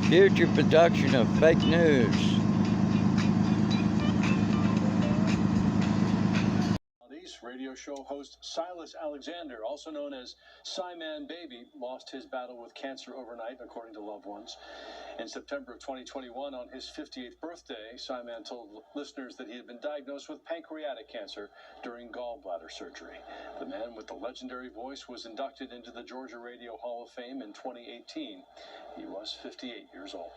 future production of fake news. Radio show host Silas Alexander, also known as Simon Baby, lost his battle with cancer overnight, according to loved ones. In September of 2021, on his 58th birthday, Simon told listeners that he had been diagnosed with pancreatic cancer during gallbladder surgery. The man with the legendary voice was inducted into the Georgia Radio Hall of Fame in 2018. He was 58 years old.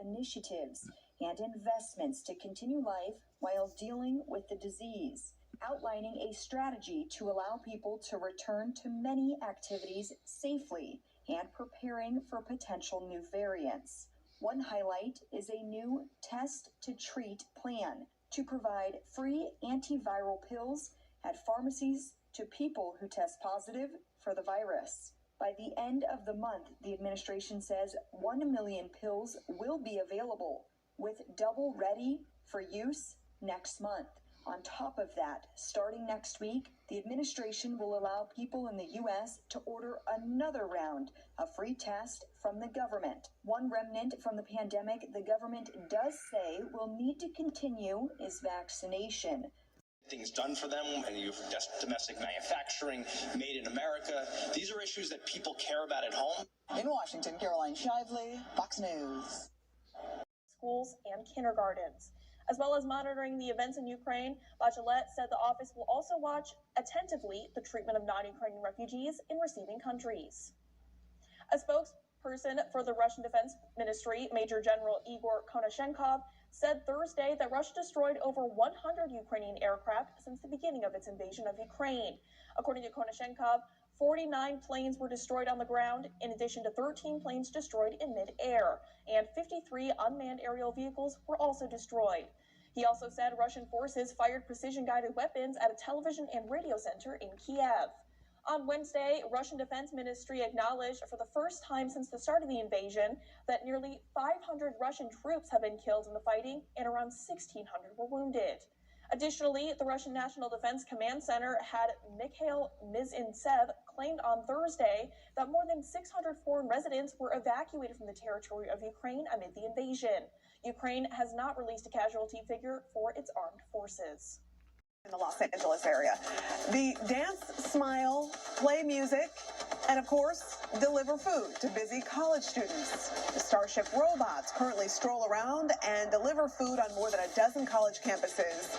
Initiatives and investments to continue life while dealing with the disease, outlining a strategy to allow people to return to many activities safely and preparing for potential new variants. One highlight is a new test to treat plan to provide free antiviral pills at pharmacies to people who test positive for the virus. By the end of the month, the administration says 1 million pills will be available, with double ready for use next month. On top of that, starting next week, the administration will allow people in the U.S. to order another round of free tests from the government. One remnant from the pandemic the government does say will need to continue is vaccination. Things done for them, and you have domestic manufacturing, made in America. These are issues that people care about at home. In Washington, Caroline Shively, Fox News. Schools and kindergartens. As well as monitoring the events in Ukraine, Bachelet said the office will also watch attentively the treatment of non-Ukrainian refugees in receiving countries. A spokesperson for the Russian Defense Ministry, Major General Igor Konashenkov, said Thursday that Russia destroyed over 100 Ukrainian aircraft since the beginning of its invasion of Ukraine. According to Konashenkov, 49 planes were destroyed on the ground, in addition to 13 planes destroyed in mid-air, and 53 unmanned aerial vehicles were also destroyed. He also said Russian forces fired precision-guided weapons at a television and radio center in Kiev. On Wednesday, Russian Defense Ministry acknowledged for the first time since the start of the invasion that nearly 500 Russian troops have been killed in the fighting and around 1,600 were wounded. Additionally, the Russian National Defense Command Center had Mikhail Mizintsev claimed on Thursday that more than 600 foreign residents were evacuated from the territory of Ukraine amid the invasion. Ukraine has not released a casualty figure for its armed forces. In the Los Angeles area, the dance, smile, play music, and of course, deliver food to busy college students. The Starship robots currently stroll around and deliver food on more than a dozen college campuses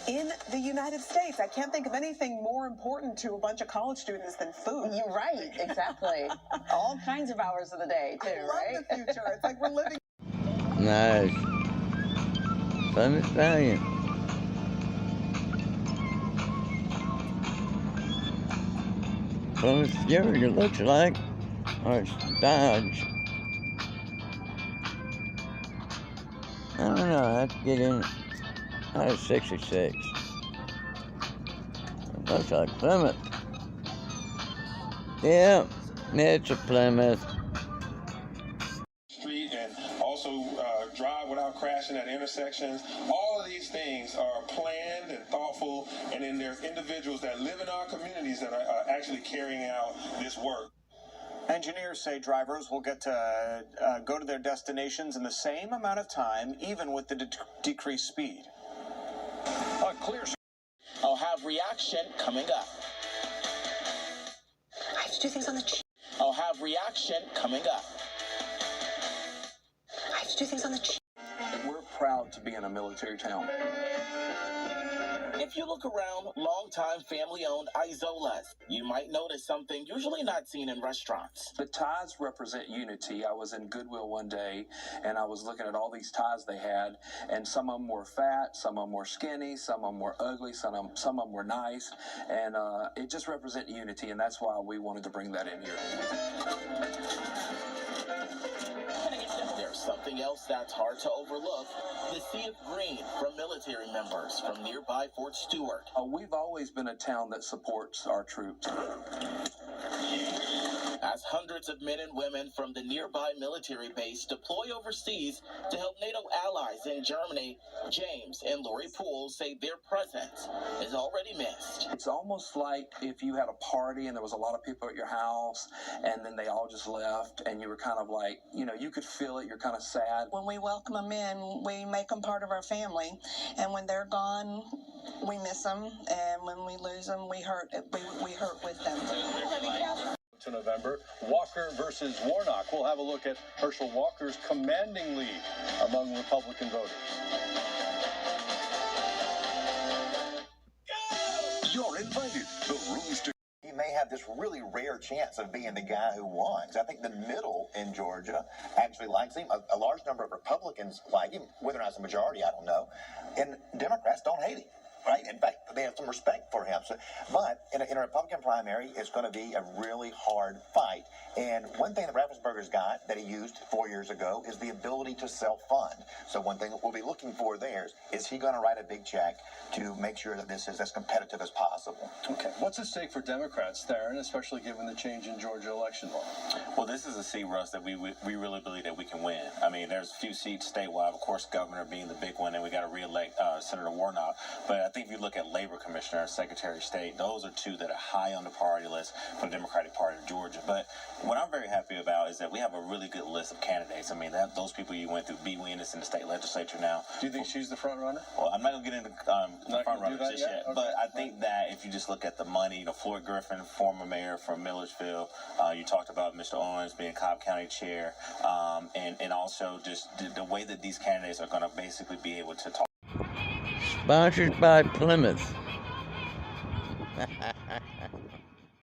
in the United States. I can't think of anything more important to a bunch of college students than food. You're right, exactly. All kinds of hours of the day, too, I love the future. It's like we're living. Nice. Plymouth Valiant. Plymouth Fury, it looks like. Or it's Dodge. I don't know, I have to get in. Out of 66. It looks like Plymouth. Yeah, it's a Plymouth. Street and also drive without crashing at intersections. All of these things are planned and thoughtful, and then there's individuals that live in our communities that are actually carrying out this work. Engineers say drivers will get to go to their destinations in the same amount of time, even with the decreased speed. Clear. I'll have reaction coming up. I have to do things on the cheap. I'll have reaction coming up. I have to do things on the cheap. We're proud to be in a military town. If you look around longtime family-owned Isolas, you might notice something usually not seen in restaurants. The ties represent unity. I was in Goodwill one day, and I was looking at all these ties they had, and some of them were fat, some of them were skinny, some of them were ugly, some of them were nice, and it just represents unity, and that's why we wanted to bring that in here. There's something else that's hard to overlook. The sea of green from military members from nearby Fort Stewart. We've always been a town that supports our troops. As hundreds Hundreds of men and women from the nearby military base deploy overseas to help NATO allies in Germany. James and Lori Poole say their presence is already missed. It's almost like if you had a party and there was a lot of people at your house and then they all just left and you were kind of like, you know, you could feel it, you're kind of sad. When we welcome them in, we make them part of our family. And when they're gone, we miss them. And when we lose them, we hurt with them. To November, Walker versus Warnock. We'll have a look at Herschel Walker's commanding lead among Republican voters. You're invited. The room's to. He may have this really rare chance of being the guy who won. I think the middle in Georgia actually likes him. A large number of Republicans like him. Whether or not it's a majority, I don't know. And Democrats don't hate him. Right? In fact, they have some respect for him. So, but in a Republican primary, it's going to be a really hard fight. And one thing that Raffensperger's got that he used 4 years ago is the ability to self-fund. So one thing that we'll be looking for there is he going to write a big check to make sure that this is as competitive as possible. Okay. What's at stake for Democrats, Theron, especially given the change in Georgia election law? Well, this is a seat, Russ, that we really believe that we can win. I mean, there's a few seats statewide, of course, governor being the big one, and we got to reelect Senator Warnock. But I think if you look at labor commissioner and secretary of state, those are two that are high on the priority list for the Democratic Party of Georgia. But what I'm very happy about is that we have a really good list of candidates. I mean, those people you went through, Bee Weenus in the state legislature now. Do you think she's the front runner? Well, I'm not going to get into front runners just yet. Okay. But I think that if you just look at the money, you know, Floyd Griffin, former mayor from Millersville, you talked about Mr. Owens being Cobb County chair, and also just the way that these candidates are going to basically be able to talk. Sponsored by Plymouth.